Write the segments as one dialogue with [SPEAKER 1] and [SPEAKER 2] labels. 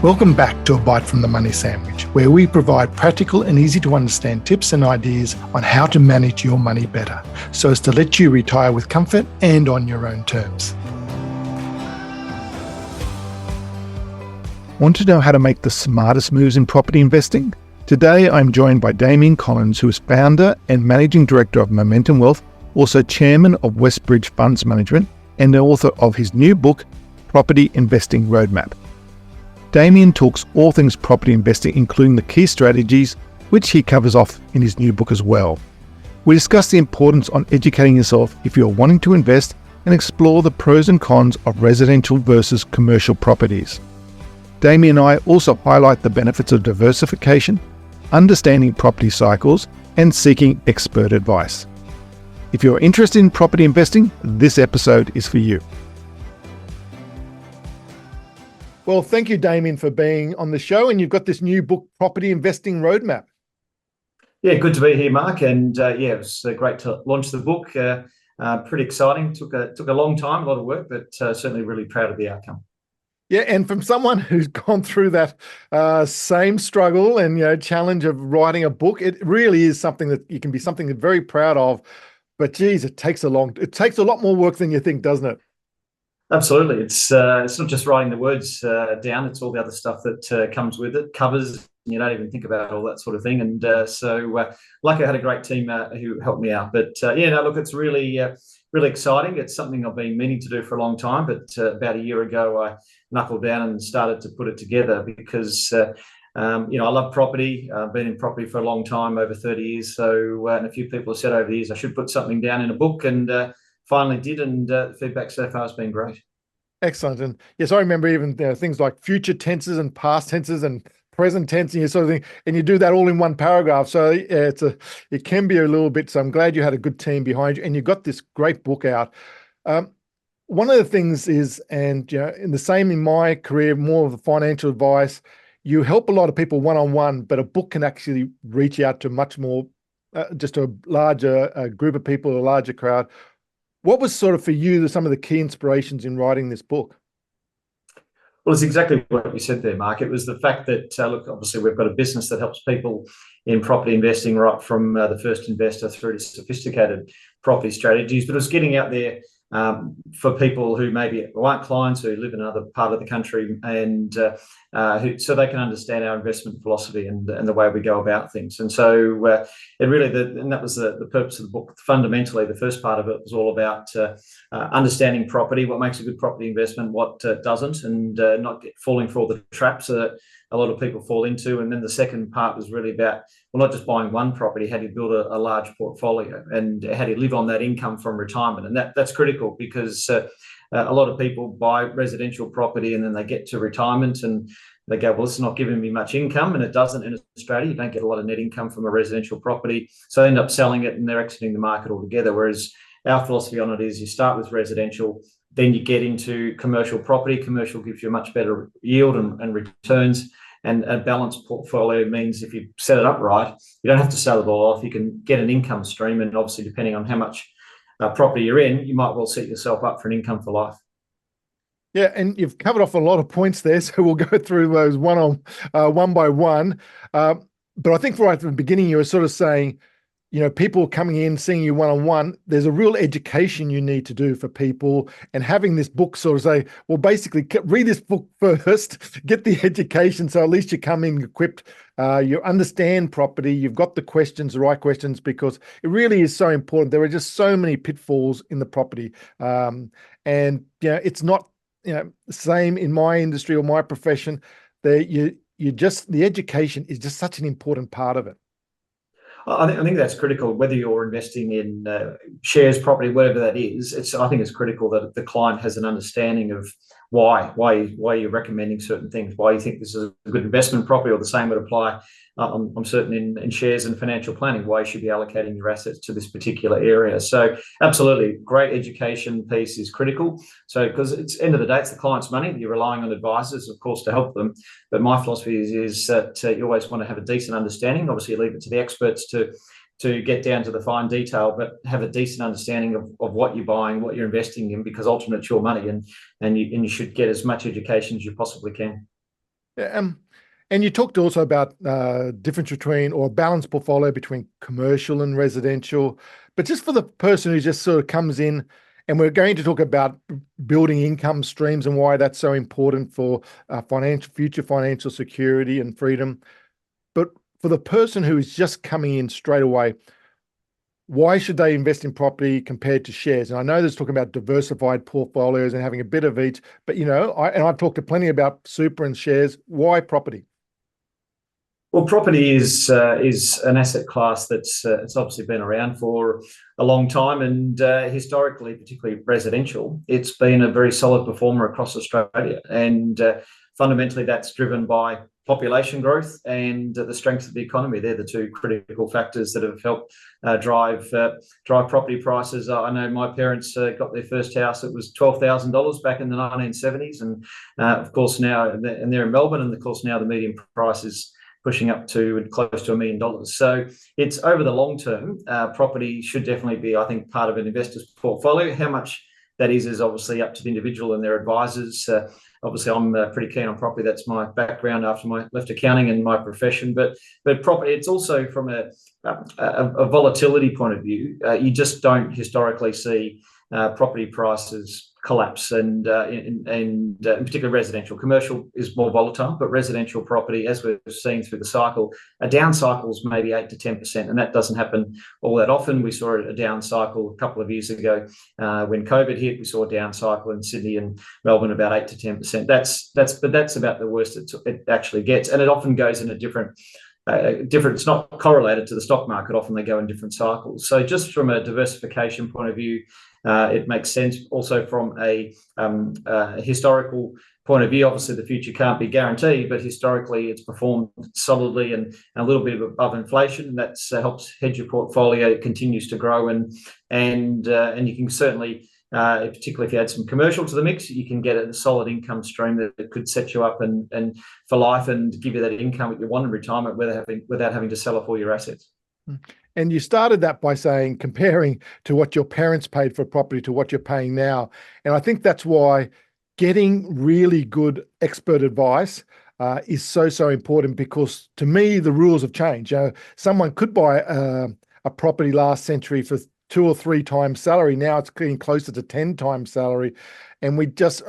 [SPEAKER 1] Welcome back to A Bite from the Money Sandwich, where we provide practical and easy to understand tips and ideas on how to manage your money better, so as to let you retire with comfort and on your own terms. Want to know how to make the smartest moves in property investing? Today, I'm joined by Damian Collins, who is founder and managing director of Momentum Wealth, also chairman of Westbridge Funds Management, and the author of his new book, Property Investing Roadmap. Damian talks all things property investing, including the key strategies, which he covers off in his new book as well. We discuss the importance on educating yourself if you're wanting to invest and explore the pros and cons of residential versus commercial properties. Damian and I also highlight the benefits of diversification, understanding property cycles, and seeking expert advice. If you're interested in property investing, this episode is for you. Well, thank you, Damian, for being on the show. And you've got this new book, Property Investing Roadmap.
[SPEAKER 2] Yeah, good to be here, Mark. And it was great to launch the book. Pretty exciting. Took a long time, a lot of work, but certainly really proud of the outcome.
[SPEAKER 1] Yeah, and from someone who's gone through that same struggle and challenge of writing a book, it really is something that you can be something very proud of. But geez, it takes a lot more work than you think, doesn't it?
[SPEAKER 2] Absolutely. It's not just writing the words down, it's all the other stuff that comes with it, covers, you don't even think about all that sort of thing. And lucky I had a great team who helped me out. But look, it's really exciting. It's something I've been meaning to do for a long time, but about a year ago, I knuckled down and started to put it together because, I love property. I've been in property for a long time, over 30 years. So, and a few people have said over the years, I should put something down in a book, and finally did, and the feedback so far has been great.
[SPEAKER 1] Excellent. And yes, I remember even things like future tenses and past tenses and present tense and sort of thing, and you do that all in one paragraph. So it can be a little bit. So I'm glad you had a good team behind you, and you got this great book out. One of the things is, and in the same in my career, more of the financial advice, you help a lot of people one-on-one, but a book can actually reach out to much more, just a larger group of people, a larger crowd. What was sort of for you some of the key inspirations in writing this book?
[SPEAKER 2] Well, it's exactly what you said there, Mark. It was the fact that, look, obviously we've got a business that helps people in property investing right from the first investor through to sophisticated property strategies, but it was getting out there for people who maybe aren't clients, who live in another part of the country, and so they can understand our investment philosophy and the way we go about things. And so and that was the purpose of the book. Fundamentally, the first part of it was all about understanding property, what makes a good property investment, what doesn't, and not falling for all the traps that a lot of people fall into. And then the second part was really about, well, not just buying one property, how do you build a large portfolio, and how do you live on that income from retirement? And that's critical because a lot of people buy residential property and then they get to retirement and they go, well, it's not giving me much income, and it doesn't in Australia. You don't get a lot of net income from a residential property. So they end up selling it and they're exiting the market altogether. Whereas our philosophy on it is you start with residential, then you get into commercial property. Commercial gives you a much better yield and returns. And a balanced portfolio means if you set it up right, you don't have to sell it all off. You can get an income stream, and obviously depending on how much property you're in, you might well set yourself up for an income for life.
[SPEAKER 1] Yeah, and you've covered off a lot of points there, so we'll go through those one by one. But I think right at the beginning, you were sort of saying, people coming in, seeing you one-on-one, there's a real education you need to do for people, and having this book sort of say, well, basically read this book first, get the education, so at least you come in equipped, you understand property, you've got the right questions, because it really is so important. There are just so many pitfalls in the property. It's not, same in my industry or my profession, the education is just such an important part of it.
[SPEAKER 2] I think that's critical, whether you're investing in shares, property, whatever that is. I think it's critical that the client has an understanding of why you're recommending certain things, why you think this is a good investment property, or the same would apply, I'm certain, in shares and financial planning, why you should be allocating your assets to this particular area. So absolutely, great education piece is critical. So because it's end of the day, it's the client's money. You're relying on advisors, of course, to help them. But my philosophy is that you always want to have a decent understanding. Obviously, you leave it to the experts to get down to the fine detail, but have a decent understanding of what you're buying, what you're investing in, because ultimately it's your money, and you should get as much education as you possibly can.
[SPEAKER 1] Yeah, and you talked also about difference between or balanced portfolio between commercial and residential. But just for the person who just sort of comes in, and we're going to talk about building income streams and why that's so important for future financial security and freedom. But for the person who is just coming in straight away, why should they invest in property compared to shares? And I know there's talking about diversified portfolios and having a bit of each, but I've talked to plenty about super and shares. Why property?
[SPEAKER 2] Well, property is an asset class that's it's obviously been around for a long time, and historically, particularly residential, it's been a very solid performer across Australia. And fundamentally, that's driven by population growth and the strength of the economy. They're the two critical factors that have helped drive property prices. I know my parents got their first house; it was $12,000 back in the 1970s, and of course now, and they're in Melbourne, and of course now the median price is pushing up to close to $1 million. So it's over the long term, property should definitely be, I think, part of an investor's portfolio. How much that is obviously up to the individual and their advisors. Obviously, I'm pretty keen on property. That's my background after my left accounting and my profession. But property, it's also from a volatility point of view. You just don't historically see property prices collapse, and in particular residential. Commercial is more volatile, but residential property, as we've seen through the cycle, a down cycle is maybe 8 to 10%, and that doesn't happen all that often. We saw a down cycle a couple of years ago when COVID hit. We saw a down cycle in Sydney and Melbourne about 8 to 10%. That's about the worst it actually gets, and it often goes in a different. It's not correlated to the stock market. Often they go in different cycles. So just from a diversification point of view, it makes sense. Also from a historical point of view, obviously the future can't be guaranteed, but historically it's performed solidly and a little bit above inflation. And that helps hedge your portfolio. It continues to grow, and you can certainly. Particularly if you add some commercial to the mix, you can get a solid income stream that could set you up and for life and give you that income that you want in retirement without having to sell off all your assets.
[SPEAKER 1] And you started that by saying comparing to what your parents paid for property to what you're paying now. And I think that's why getting really good expert advice is so important, because to me, the rules have changed. Someone could buy a property last century for 2 or 3 times salary. Now it's getting closer to 10 times salary. And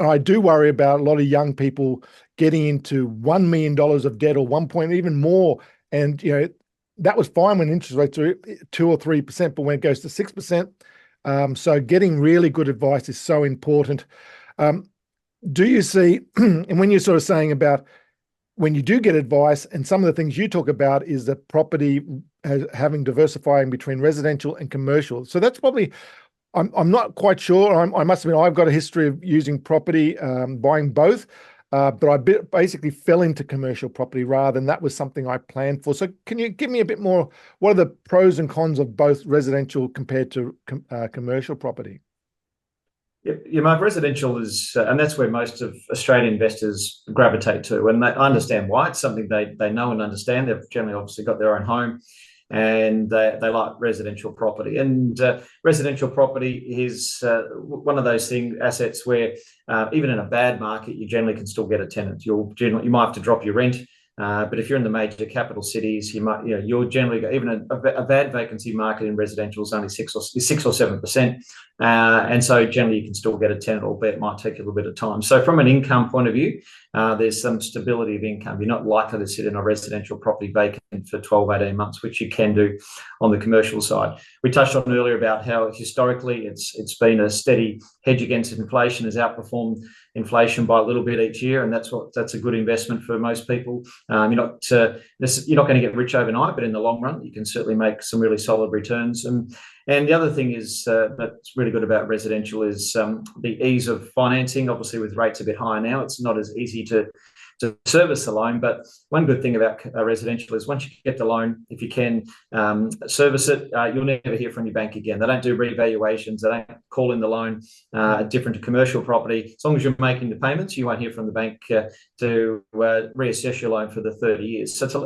[SPEAKER 1] I do worry about a lot of young people getting into $1 million of debt or 1 point, even more. And, that was fine when interest rates are 2 or 3%, but when it goes to 6%, so getting really good advice is so important. Do you see, and when you're sort of saying about when you do get advice, and some of the things you talk about is that property having diversifying between residential and commercial. So that's probably, I'm not quite sure. I must admit, I've got a history of using property, buying both, but I basically fell into commercial property rather than that was something I planned for. So can you give me a bit more, what are the pros and cons of both residential compared to commercial property?
[SPEAKER 2] Yeah, Mark, residential is, and that's where most of Australian investors gravitate to. And I understand why. It's something they know and understand. They've generally obviously got their own home, and they like residential property. And residential property is one of those assets where even in a bad market, you generally can still get a tenant. You might have to drop your rent. But if you're in the major capital cities, you're generally even a bad vacancy market in residential is only 6 or 7%, and so generally you can still get a tenant, albeit it might take you a little bit of time. So from an income point of view, there's some stability of income. You're not likely to sit in a residential property vacant for 12, 18 months, which you can do on the commercial side. We touched on earlier about how historically it's been a steady hedge against inflation, has outperformed inflation by a little bit each year, and that's a good investment for most people. You're not going to get rich overnight, but in the long run, you can certainly make some really solid returns. And the other thing is that's really good about residential is the ease of financing. Obviously, with rates a bit higher now, it's not as easy to service the loan. But one good thing about residential is once you get the loan, if you can service it, you'll never hear from your bank again. They don't do revaluations. They don't call in the loan, different to commercial property. As long as you're making the payments, you won't hear from the bank to reassess your loan for the 30 years. So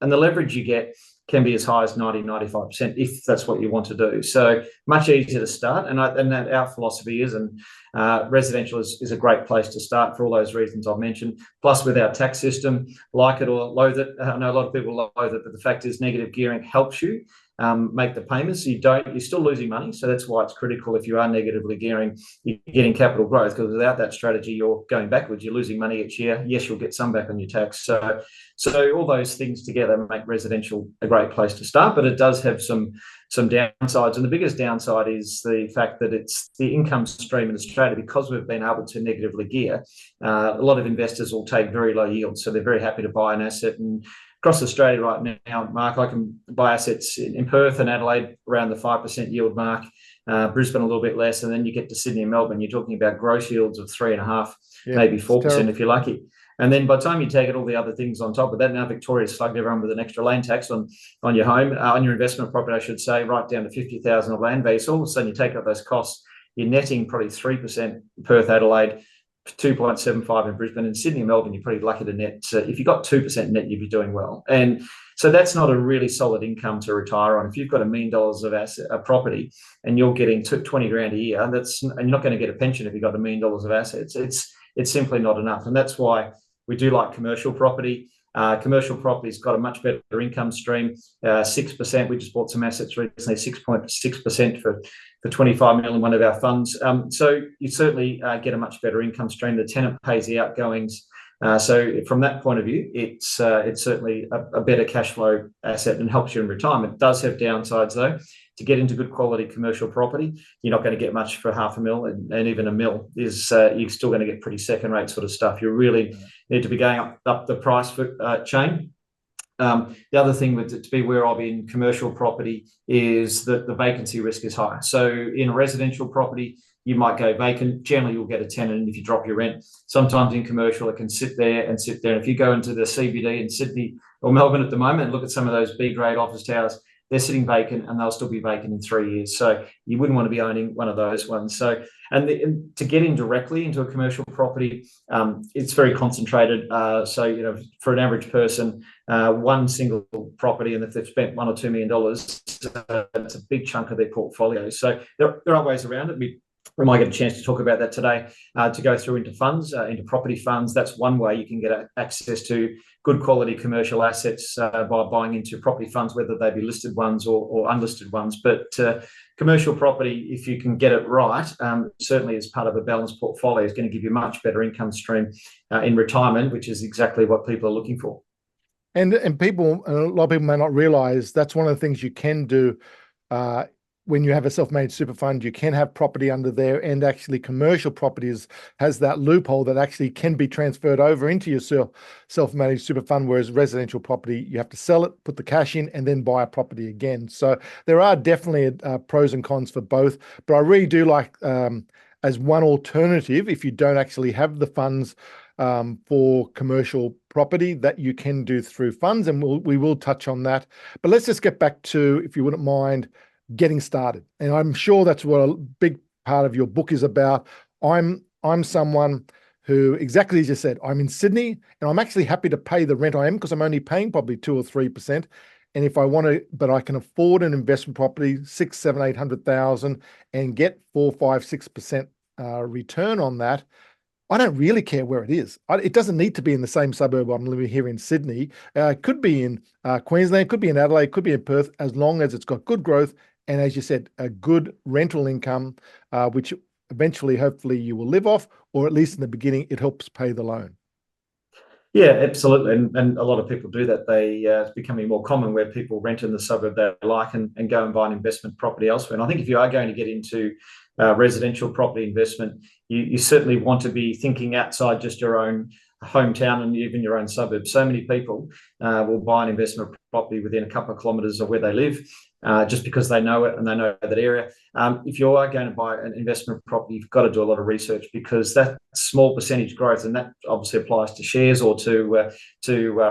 [SPEAKER 2] and the leverage you get can be as high as 90-95% if that's what you want to do. So much easier to start, and that our philosophy is, and residential is a great place to start for all those reasons I've mentioned. Plus, with our tax system, like it or loathe it, I know a lot of people loathe it, but the fact is negative gearing helps you make the payments. You're still losing money. So that's why it's critical if you are negatively gearing, you're getting capital growth, because without that strategy, you're going backwards. You're losing money each year. Yes, you'll get some back on your tax. So all those things together make residential a great place to start, but it does have some downsides. And the biggest downside is the fact that it's the income stream in Australia, because we've been able to negatively gear. A lot of investors will take very low yields. So they're very happy to buy an asset. And across Australia right now, Mark, I can buy assets in Perth and Adelaide around the 5% yield mark, Brisbane a little bit less, and then you get to Sydney and Melbourne, you're talking about gross yields of 3.5%, maybe 4% if you're lucky. And then by the time you take it, all the other things on top of that, now Victoria's slugged everyone with an extra land tax on your home, on your investment property, I should say, right down to 50,000 of land base. All of a sudden, you take out those costs, you're netting probably 3% Perth, Adelaide, 2.75 in Brisbane, and Sydney and Melbourne, you're pretty lucky to net. If you've got 2% net, you'd be doing well. And so that's not a really solid income to retire on. If you've got $1 million of property and you're getting 20 grand a year, and you're not going to get a pension if you've got $1 million of assets. It's simply not enough. And that's why we do like commercial property. Commercial property's got a much better income stream, 6%. We just bought some assets recently, 6.6% for 25 million in one of our funds. So you certainly get a much better income stream. The tenant pays the outgoings. So from that point of view, it's certainly a better cash flow asset and helps you in retirement. It does have downsides though. To get into good quality commercial property, you're not going to get much for $500,000, and even $1 million is you're still going to get pretty second rate sort of stuff. You really need to be going up the price chain. The other thing to be aware of in commercial property is that the vacancy risk is high. So in a residential property, you might go vacant. Generally, you'll get a tenant if you drop your rent. Sometimes in commercial, it can sit there and sit there. And if you go into the CBD in Sydney or Melbourne at the moment and look at some of those B-grade office towers, they're sitting vacant and they'll still be vacant in 3 years. So you wouldn't want to be owning one of those ones. So, and to get in directly into a commercial property, it's very concentrated. So, for an average person, one single property, and if they've spent $1 or $2 million, it's a big chunk of their portfolio. So there are ways around it. We might get a chance to talk about that today, to go through into funds, into property funds. That's one way you can get access to good quality commercial assets by buying into property funds, whether they be listed ones or unlisted ones. But commercial property, if you can get it right, certainly as part of a balanced portfolio, is going to give you a much better income stream in retirement, which is exactly what people are looking for.
[SPEAKER 1] And a lot of people may not realise that's one of the things you can do. When you have a self-managed super fund, you can have property under there, and actually commercial properties has that loophole that actually can be transferred over into your self-managed super fund, whereas residential property, you have to sell it, put the cash in, and then buy a property again. So there are definitely pros and cons for both, but I really do like as one alternative, if you don't actually have the funds for commercial property, that you can do through funds, and we will touch on that. But let's just get back to, if you wouldn't mind, getting started. And I'm sure that's what a big part of your book is about. I'm someone who, exactly as you said, I'm in Sydney and I'm actually happy to pay the rent I am, because I'm only paying probably 2 or 3%. And if I want to, but I can afford an investment property, 6, 7, 800,000, and get 4, 5, 6% return on that, I don't really care where it is. It doesn't need to be in the same suburb I'm living here in Sydney. It could be in Queensland, could be in Adelaide, could be in Perth, as long as it's got good growth. And as you said, a good rental income, which eventually, hopefully, you will live off, or at least in the beginning, it helps pay the loan.
[SPEAKER 2] Yeah, absolutely. And a lot of people do that. It's becoming more common where people rent in the suburb they like and go and buy an investment property elsewhere. And I think if you are going to get into residential property investment, you certainly want to be thinking outside just your own hometown and even your own suburb. So many people will buy an investment property within a couple of kilometres of where they live, just because they know it and they know that area. If you are going to buy an investment property, you've got to do a lot of research, because that small percentage growth, and that obviously applies to shares or to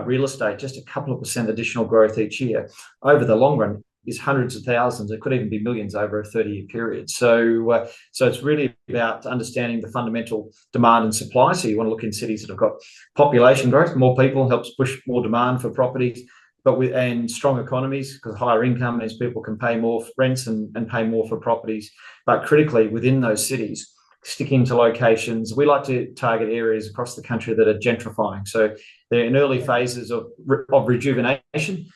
[SPEAKER 2] real estate, just a couple of percent additional growth each year over the long run is hundreds of thousands. It could even be millions over a 30-year period. So it's really about understanding the fundamental demand and supply. So you want to look in cities that have got population growth. More people helps push more demand for properties, and strong economies, because higher income means people can pay more for rents and pay more for properties. But critically, within those cities, sticking to locations. We like to target areas across the country that are gentrifying. So they're in early phases of rejuvenation.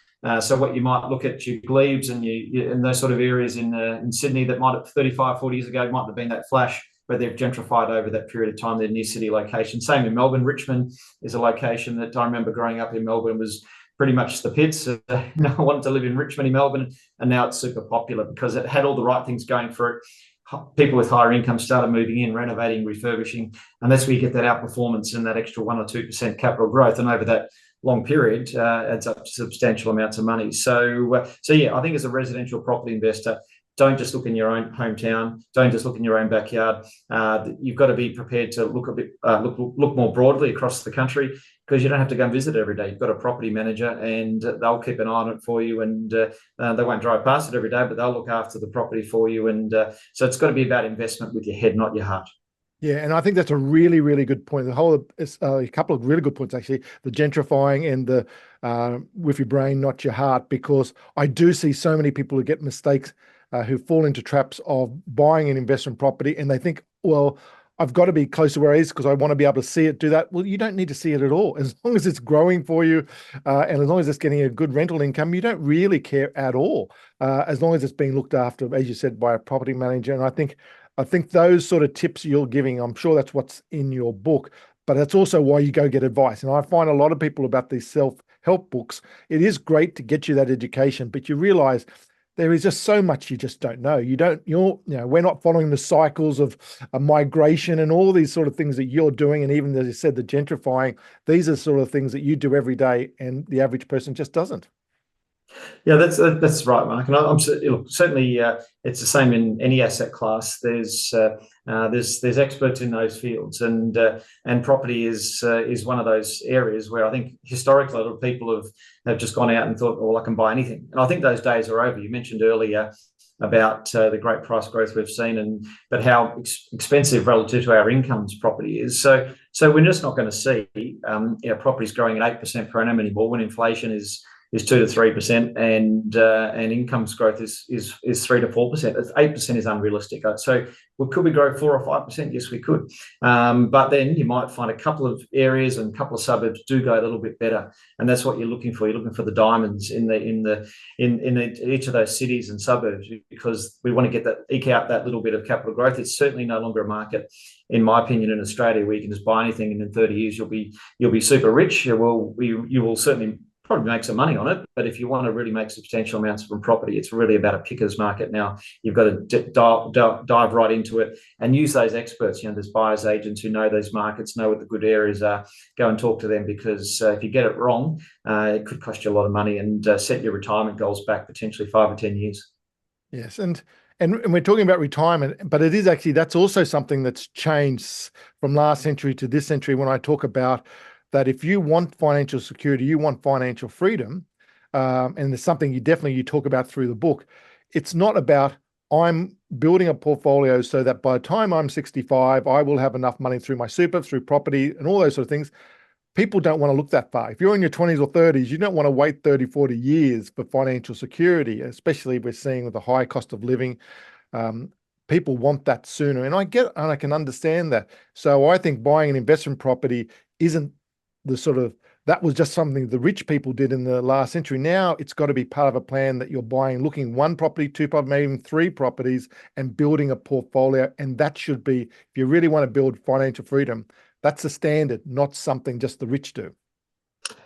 [SPEAKER 2] So what you might look at your Glebes and those sort of areas in Sydney that might have 35, 40 years ago might have been that flash, but they've gentrified over that period of time. They're near city locations. Same in Melbourne. Richmond is a location that I remember growing up in Melbourne was pretty much the pits. I wanted to live in Richmond in Melbourne, and now it's super popular because it had all the right things going for it. People with higher income started moving in, renovating, refurbishing, and that's where you get that outperformance and that extra 1 or 2% capital growth. And over that long period, adds up to substantial amounts of money. So yeah, I think as a residential property investor, don't just look in your own hometown. Don't just look in your own backyard. You've got to be prepared to look look more broadly across the country, because you don't have to go and visit every day. You've got a property manager, and they'll keep an eye on it for you, and they won't drive past it every day, but they'll look after the property for you. And so it's got to be about investment with your head, not your heart.
[SPEAKER 1] Yeah, and I think that's a really, really good point. The whole a couple of really good points actually. The gentrifying and the with your brain, not your heart, because I do see so many people who get mistakes, who fall into traps of buying an investment property, and they think, well, I've got to be close to where it is because I want to be able to see it do that. Well, you don't need to see it at all. As long as it's growing for you, and as long as it's getting a good rental income, you don't really care at all. As long as it's being looked after, as you said, by a property manager. And I think those sort of tips you're giving, I'm sure that's what's in your book, but that's also why you go get advice. And I find a lot of people about these self-help books, it is great to get you that education, but you realize there is just so much you just don't know. We're not following the cycles of a migration and all these sort of things that you're doing. And even as you said, the gentrifying, these are sort of things that you do every day and the average person just doesn't.
[SPEAKER 2] Yeah, that's right, Mark. And I'm certainly it's the same in any asset class. There's experts in those fields, and property is one of those areas where I think historically a lot of people have just gone out and thought, well, I can buy anything. And I think those days are over. You mentioned earlier about the great price growth we've seen, but how expensive relative to our incomes property is. So we're just not going to see properties growing at 8% per annum anymore when inflation is 2 to 3%, and incomes growth is 3 to 4%. 8% is unrealistic. So could we grow 4 or 5%? Yes, we could. But then you might find a couple of areas and a couple of suburbs do go a little bit better, and that's what you're looking for. You're looking for the diamonds in each of those cities and suburbs, because we want to eke out that little bit of capital growth. It's certainly no longer a market, in my opinion, in Australia where you can just buy anything and in 30 years you'll be super rich. You will certainly probably make some money on it, but if you want to really make substantial amounts from property, it's really about a picker's market now. You've got to dive right into it and use those experts. There's buyers agents who know those markets, know what the good areas are. Go and talk to them, because if you get it wrong, it could cost you a lot of money and set your retirement goals back potentially 5 or 10 years.
[SPEAKER 1] Yes, and we're talking about retirement, but it is actually, that's also something that's changed from last century to this century. When I talk about that, if you want financial security, you want financial freedom, and there's something you talk about through the book. It's not about I'm building a portfolio so that by the time I'm 65, I will have enough money through my super, through property and all those sort of things. People don't want to look that far. If you're in your 20s or 30s, you don't want to wait 30, 40 years for financial security, especially we're seeing with the high cost of living. People want that sooner, and I can understand that. So I think buying an investment property isn't that was just something the rich people did in the last century. Now it's got to be part of a plan that you're buying, looking 1 property, 2 properties, maybe even 3 properties, and building a portfolio. And that should be, if you really want to build financial freedom, that's the standard, not something just the rich do.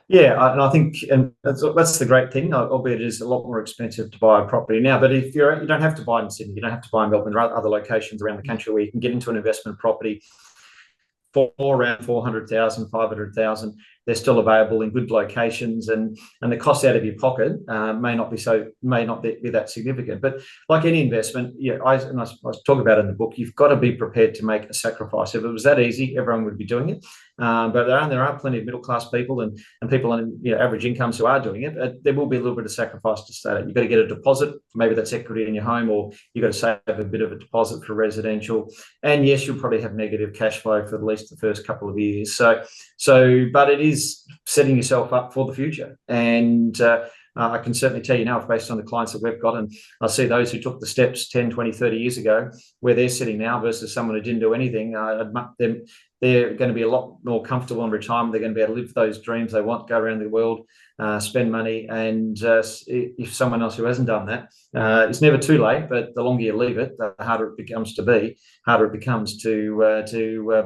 [SPEAKER 2] Yeah, and I think, and that's the great thing, albeit it is a lot more expensive to buy a property now. But if you don't have to buy in Sydney, you don't have to buy in Melbourne. There are other locations around the country where you can get into an investment property for around 400,000, 500,000. They're still available in good locations, and the cost out of your pocket may not be that significant. But like any investment, I talk about it in the book, you've got to be prepared to make a sacrifice. If it was that easy, everyone would be doing it. But there are plenty of middle class people and people on average incomes who are doing it. There will be a little bit of sacrifice to start. You've got to get a deposit. Maybe that's equity in your home, or you've got to save a bit of a deposit for residential. And yes, you'll probably have negative cash flow for at least the first couple of years. But it is setting yourself up for the future. And I can certainly tell you now, based on the clients that we've got, and I see those who took the steps 10, 20, 30 years ago, where they're sitting now versus someone who didn't do anything. They're going to be a lot more comfortable in retirement. They're going to be able to live those dreams they want, go around the world, spend money. And if someone else who hasn't done that, it's never too late, but the longer you leave it, the harder it becomes to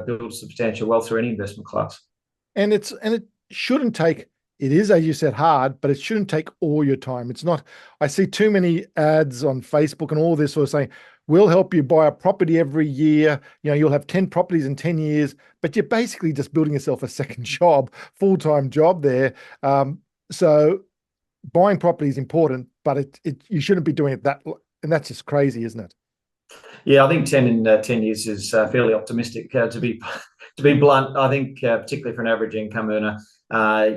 [SPEAKER 2] build substantial wealth through any investment class.
[SPEAKER 1] And it shouldn't take, it is, as you said, hard, but it shouldn't take all your time. It's not, I see too many ads on Facebook and all this sort of saying, we'll help you buy a property every year. You'll have 10 properties in 10 years, but you're basically just building yourself a second job, full-time job there. So buying property is important, but you shouldn't be doing it that, and that's just crazy, isn't it?
[SPEAKER 2] Yeah, I think 10 in 10 years is fairly optimistic, to be blunt. I think particularly for an average income earner,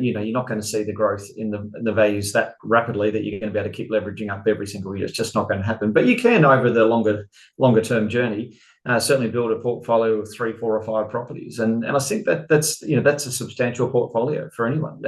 [SPEAKER 2] you're not going to see the growth in the values that rapidly that you're going to be able to keep leveraging up every single year. It's just not going to happen. But you can, over the longer term journey, certainly build a portfolio of 3, 4, or 5 properties, and I think that's a substantial portfolio for anyone.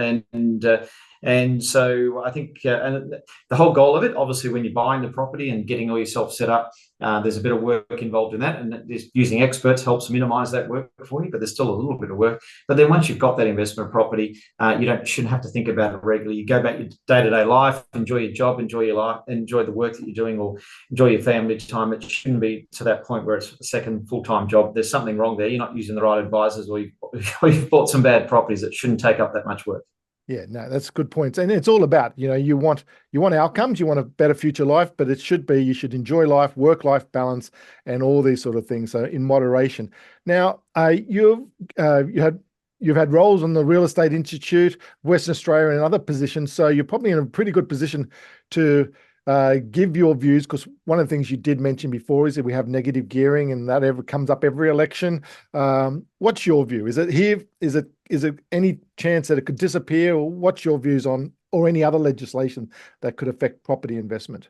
[SPEAKER 2] And so I think and the whole goal of it, obviously, when you're buying the property and getting all yourself set up, there's a bit of work involved in that, and using experts helps minimise that work for you, but there's still a little bit of work. But then once you've got that investment property, you shouldn't have to think about it regularly. You go back your day-to-day life, enjoy your job, enjoy your life, enjoy the work that you're doing, or enjoy your family time. It shouldn't be to that point where it's a second full-time job. There's something wrong there. You're not using the right advisors, or you've bought some bad properties that shouldn't take up that much work.
[SPEAKER 1] Yeah, no, that's good points. And it's all about, you want outcomes, you want a better future life, but it should be, you should enjoy life, work-life balance, and all these sort of things. So in moderation. Now, you've had roles on the Real Estate Institute, Western Australia, and other positions. So you're probably in a pretty good position to give your views, because one of the things you did mention before is that we have negative gearing, and that comes up every election. What's your view? Is it here? Is it any chance that it could disappear? Or what's your views on, or any other legislation that could affect property investment?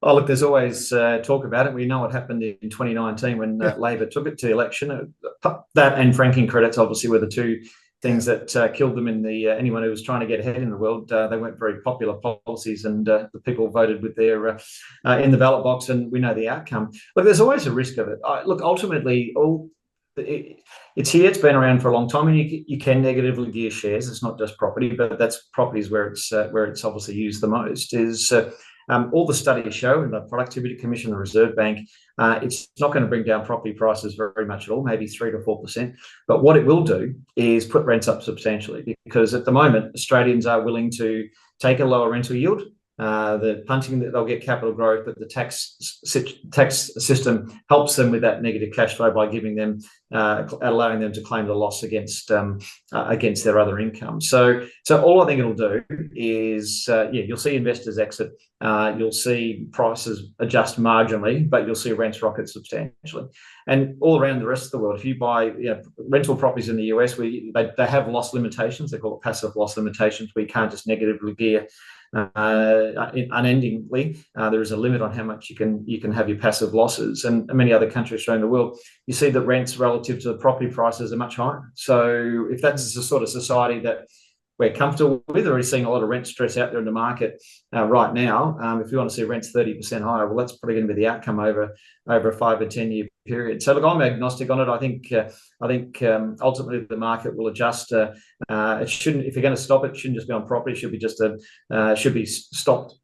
[SPEAKER 2] Oh, look, there's always talk about it. We know what happened in 2019 when Labor took it to election. That and franking credits obviously were the two things that killed them in the anyone who was trying to get ahead in the world. They weren't very popular policies, and the people voted with their in the ballot box, and we know the outcome. Look, there's always a risk of it. Look, ultimately, it's here. It's been around for a long time, and you can negatively gear shares. It's not just property, but that's properties where it's obviously used the most. Is all the studies show, and the Productivity Commission, the Reserve Bank, it's not going to bring down property prices very much at all, maybe 3 to 4%. But what it will do is put rents up substantially, because at the moment, Australians are willing to take a lower rental yield. The punting that they'll get capital growth, but the tax system helps them with that negative cash flow by giving them, allowing them to claim the loss against their other income. So all I think it'll do is, you'll see investors exit, you'll see prices adjust marginally, but you'll see rents rocket substantially. And all around the rest of the world, if you buy rental properties in the US, they have loss limitations. They call it passive loss limitations, where you can't just negatively gear unendingly. There is a limit on how much you can have your passive losses, and many other countries around the world, you see that rents relative to the property prices are much higher. So if that's the sort of society that we're comfortable with, already seeing a lot of rent stress out there in the market right now. If you want to see rents 30% higher, well, that's probably going to be the outcome over a 5 or 10 year period. So look, I'm agnostic on it. I think ultimately the market will adjust. It shouldn't, if you're going to stop it, shouldn't just be on property. It should be should be stopped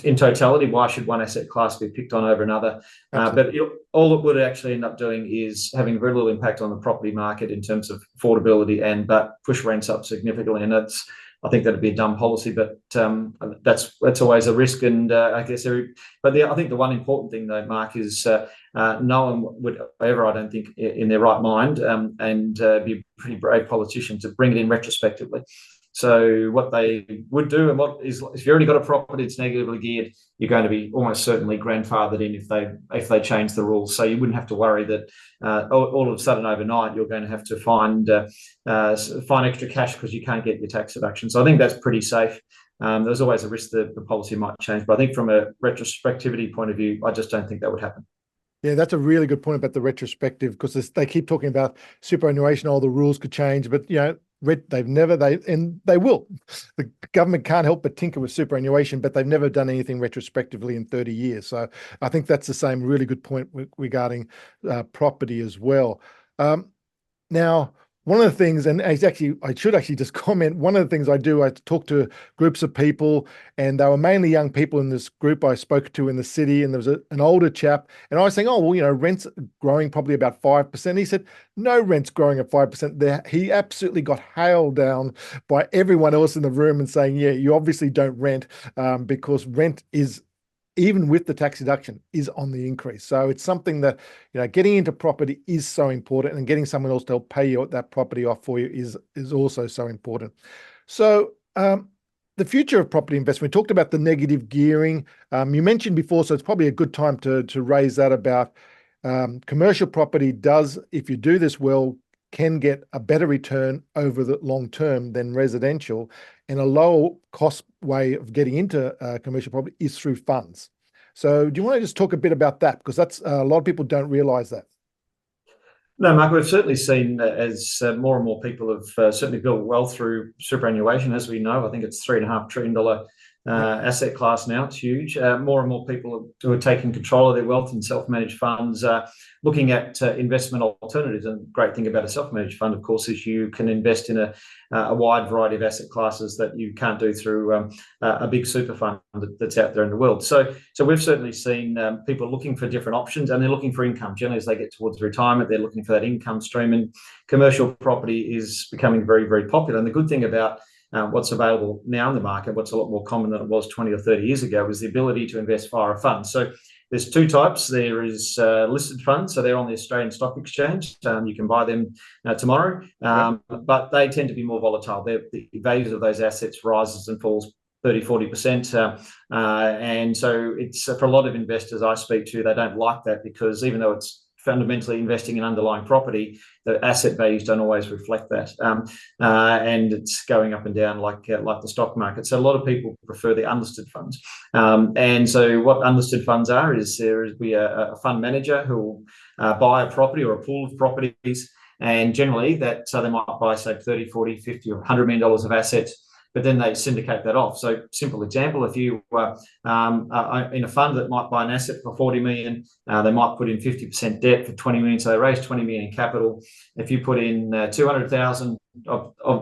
[SPEAKER 2] in totality. Why should one asset class be picked on over another? But all it would actually end up doing is having very little impact on the property market in terms of affordability, but push rents up significantly. And I think that'd be a dumb policy, but that's always a risk. And I guess I think the one important thing though, Mark, is no one would ever, I don't think, in their right mind, and be a pretty brave politician to bring it in retrospectively. So what they would do, and what is, if you've already got a property that's negatively geared, you're going to be almost certainly grandfathered in if they change the rules. So you wouldn't have to worry that all of a sudden overnight you're going to have to find extra cash because you can't get your tax deduction. So I think that's pretty safe. There's always a risk that the policy might change, but I think from a retrospectivity point of view, I just don't think that would happen.
[SPEAKER 1] Yeah, that's a really good point about the retrospective, because they keep talking about superannuation, all the rules could change, but and they will. The government can't help but tinker with superannuation, but they've never done anything retrospectively in 30 years. So I think that's the same really good point regarding property as well. Now, one of the things, and I should actually just comment, one of the things I do, I talk to groups of people, and they were mainly young people in this group I spoke to in the city, and there was an older chap, and I was saying, oh, well, rent's growing probably about 5%. He said, no, rent's growing at 5%. There, he absolutely got hailed down by everyone else in the room and saying, yeah, you obviously don't rent, because rent is, even with the tax deduction, is on the increase. So it's something that, getting into property is so important, and getting someone else to help pay you that property off for you is also so important. So the future of property investment, we talked about the negative gearing. You mentioned before, so it's probably a good time to raise that about commercial property does, if you do this well, can get a better return over the long term than residential, and a lower cost way of getting into commercial property is through funds. So do you want to just talk a bit about that? Because that's a lot of people don't realize that.
[SPEAKER 2] No, Mark, we've certainly seen as more and more people have certainly built wealth through superannuation. As we know, I think it's $3.5 trillion asset class now. It's huge. More and more people who are taking control of their wealth in self-managed funds, looking at investment alternatives. And the great thing about a self-managed fund, of course, is you can invest in a wide variety of asset classes that you can't do through a big super fund that's out there in the world. So we've certainly seen people looking for different options, and they're looking for income. Generally, as they get towards retirement, they're looking for that income stream, and commercial property is becoming very, very popular. And the good thing about what's available now in the market, what's a lot more common than it was 20 or 30 years ago, is the ability to invest via a fund. So there's two types. There is listed funds, so they're on the Australian Stock Exchange. You can buy them tomorrow, but they tend to be more volatile. The values of those assets rises and falls 30-40%. And so it's for a lot of investors I speak to, they don't like that, because even though it's fundamentally investing in underlying property, the asset values don't always reflect that, and it's going up and down like the stock market. So a lot of people prefer the unlisted funds, and so what unlisted funds are is there is a fund manager who will buy a property or a pool of properties, and generally that they might buy, say, 30, 40, 50 or $100 million of assets, but then they syndicate that off. So simple example, if you in a fund that might buy an asset for 40 million, they might put in 50% debt for 20 million. So they raise 20 million in capital. If you put in 200,000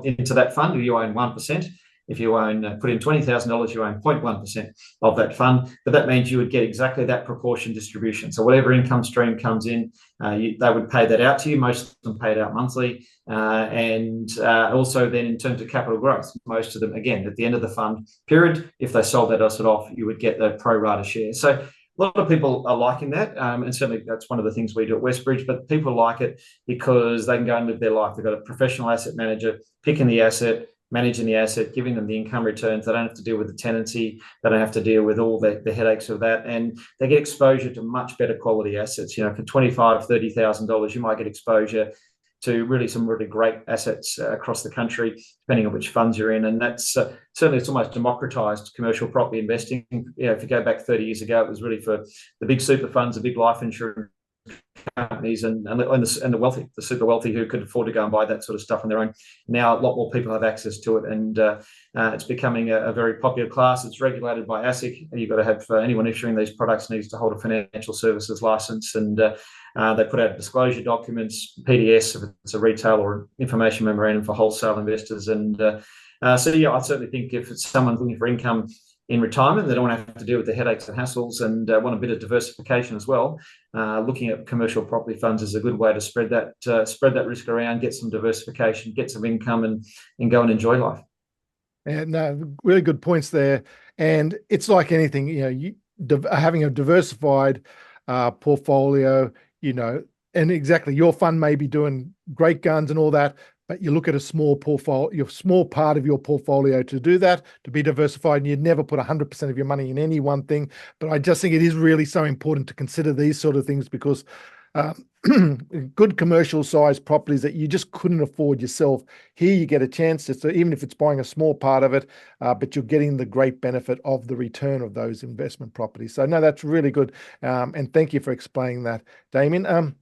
[SPEAKER 2] into that fund, you own 1%. If you put in $20,000, you own 0.1% of that fund. But that means you would get exactly that proportion distribution. So whatever income stream comes in, they would pay that out to you. Most of them paid out monthly. And also then in terms of capital growth, most of them, again, at the end of the fund period, if they sold that asset off, you would get the pro rata share. So a lot of people are liking that, and certainly that's one of the things we do at Westbridge, but people like it because they can go and live their life. They've got a professional asset manager picking the asset, managing the asset, giving them the income returns. They don't have to deal with the tenancy. They don't have to deal with all the headaches of that. And they get exposure to much better quality assets. For $25,000, $30,000, you might get exposure to some really great assets across the country, depending on which funds you're in. And that's certainly, it's almost democratized commercial property investing. If you go back 30 years ago, it was really for the big super funds, the big life insurance companies, and the wealthy, the super wealthy, who could afford to go and buy that sort of stuff on their own. Now a lot more people have access to it, and it's becoming a very popular class. It's regulated by ASIC. You've got to have anyone issuing these products needs to hold a financial services license, and they put out disclosure documents, PDS if it's a retail, or information memorandum for wholesale investors. And so I certainly think if it's someone looking for income in retirement, they don't want to have to deal with the headaches and hassles, and want a bit of diversification as well. Looking at commercial property funds is a good way to spread that risk around, get some diversification, get some income, and go and enjoy life.
[SPEAKER 1] And really good points there. And it's like anything, having a diversified portfolio, and exactly, your fund may be doing great guns and all that, but you look at a small portfolio, small part of your portfolio to do that, to be diversified, and you'd never put 100% of your money in any one thing. But I just think it is really so important to consider these sort of things, because good commercial sized properties that you just couldn't afford yourself, here you get a chance to, even if it's buying a small part of it, but you're getting the great benefit of the return of those investment properties. So no, that's really good. And thank you for explaining that, Damian.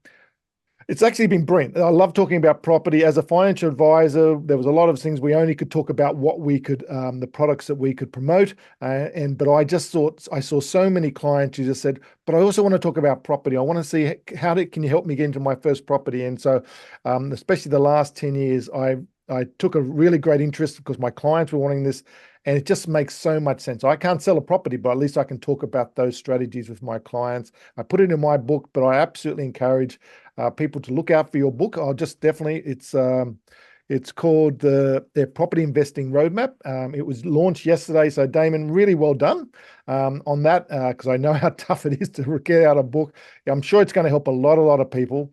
[SPEAKER 1] It's actually been brilliant. I love talking about property. As a financial advisor, there was a lot of things we only could talk about what we could, the products that we could promote. But I just thought, I saw so many clients who just said, but I also want to talk about property. I want to see can you help me get into my first property? And so, especially the last 10 years, I took a really great interest because my clients were wanting this, and it just makes so much sense. I can't sell a property, but at least I can talk about those strategies with my clients. I put it in my book, but I absolutely encourage people to look out for your book. I'll just definitely, it's called their Property Investing Roadmap. It was launched yesterday. So Damian, really well done on that, because I know how tough it is to get out a book. I'm sure it's going to help a lot of people.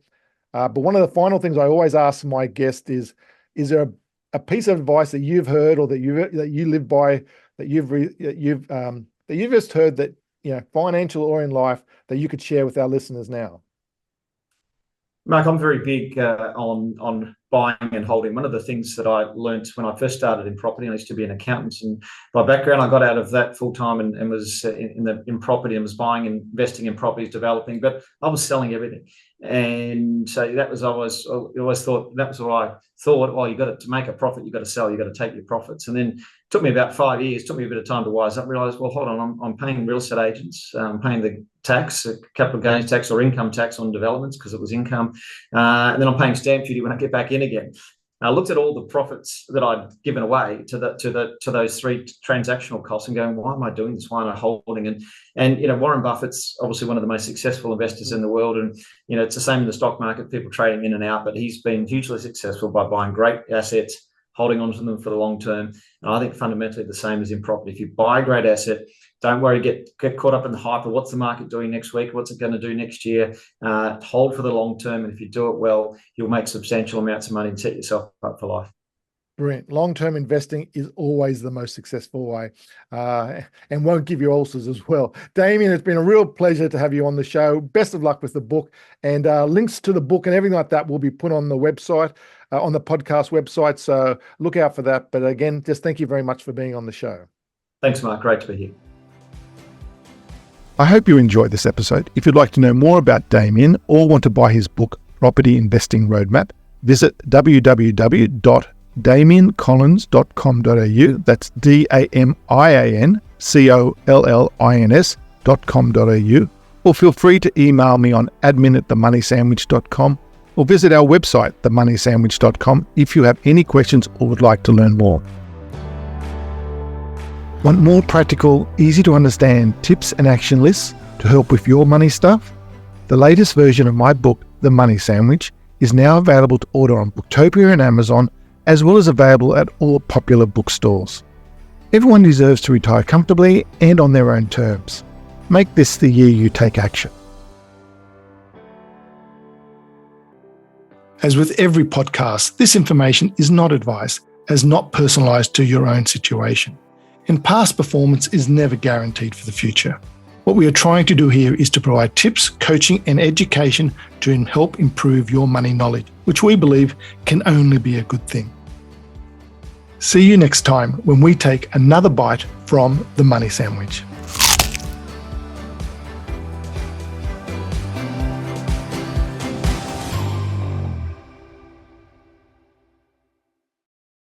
[SPEAKER 1] But one of the final things I always ask my guest is there a piece of advice that you've heard or that you live by, that you've just heard, that, financial or in life, that you could share with our listeners now?
[SPEAKER 2] Mark, I'm very big on buying and holding. One of the things that I learnt when I first started in property, I used to be an accountant, and by background, I got out of that full time and was in property and was buying and investing in properties, developing, but I was selling everything. And so that was always thought, that was what I thought. Well, to make a profit, you've got to sell, you've got to take your profits. And then it took me about 5 years, took me a bit of time to wise up, realised, well, hold on, I'm paying real estate agents, I'm paying the tax, capital gains tax or income tax on developments because it was income. And then I'm paying stamp duty when I get back in again. I looked at all the profits that I'd given away to those three transactional costs and going, why am I doing this? Why am I holding? And Warren Buffett's obviously one of the most successful investors in the world. And, it's the same in the stock market, people trading in and out, but he's been hugely successful by buying great assets, holding on to them for the long term. And I think fundamentally the same as in property. If you buy a great asset, don't worry, get caught up in the hype of what's the market doing next week, what's it going to do next year. Hold for the long term, and if you do it well, you'll make substantial amounts of money and set yourself up for life.
[SPEAKER 1] Brilliant. Long-term investing is always the most successful way, and won't give you ulcers as well. Damian, it's been a real pleasure to have you on the show. Best of luck with the book, and links to the book and everything like that will be put on the website, on the podcast website. So look out for that. But again, just thank you very much for being on the show.
[SPEAKER 2] Thanks, Mark. Great to be here.
[SPEAKER 1] I hope you enjoyed this episode. If you'd like to know more about Damian or want to buy his book, Property Investing Roadmap, visit www.damiancollins.com.au. That's DAMIANCOLLINS.com.au. Or feel free to email me on admin@themoneysandwich.com, or visit our website, themoneysandwich.com, if you have any questions or would like to learn more. Want more practical, easy to understand tips and action lists to help with your money stuff? The latest version of my book, The Money Sandwich, is now available to order on Booktopia and Amazon, as well as available at all popular bookstores. Everyone deserves to retire comfortably and on their own terms. Make this the year you take action. As with every podcast, this information is not advice, as not personalised to your own situation. And past performance is never guaranteed for the future. What we are trying to do here is to provide tips, coaching and education to help improve your money knowledge, which we believe can only be a good thing. See you next time when we take another bite from the Money Sandwich.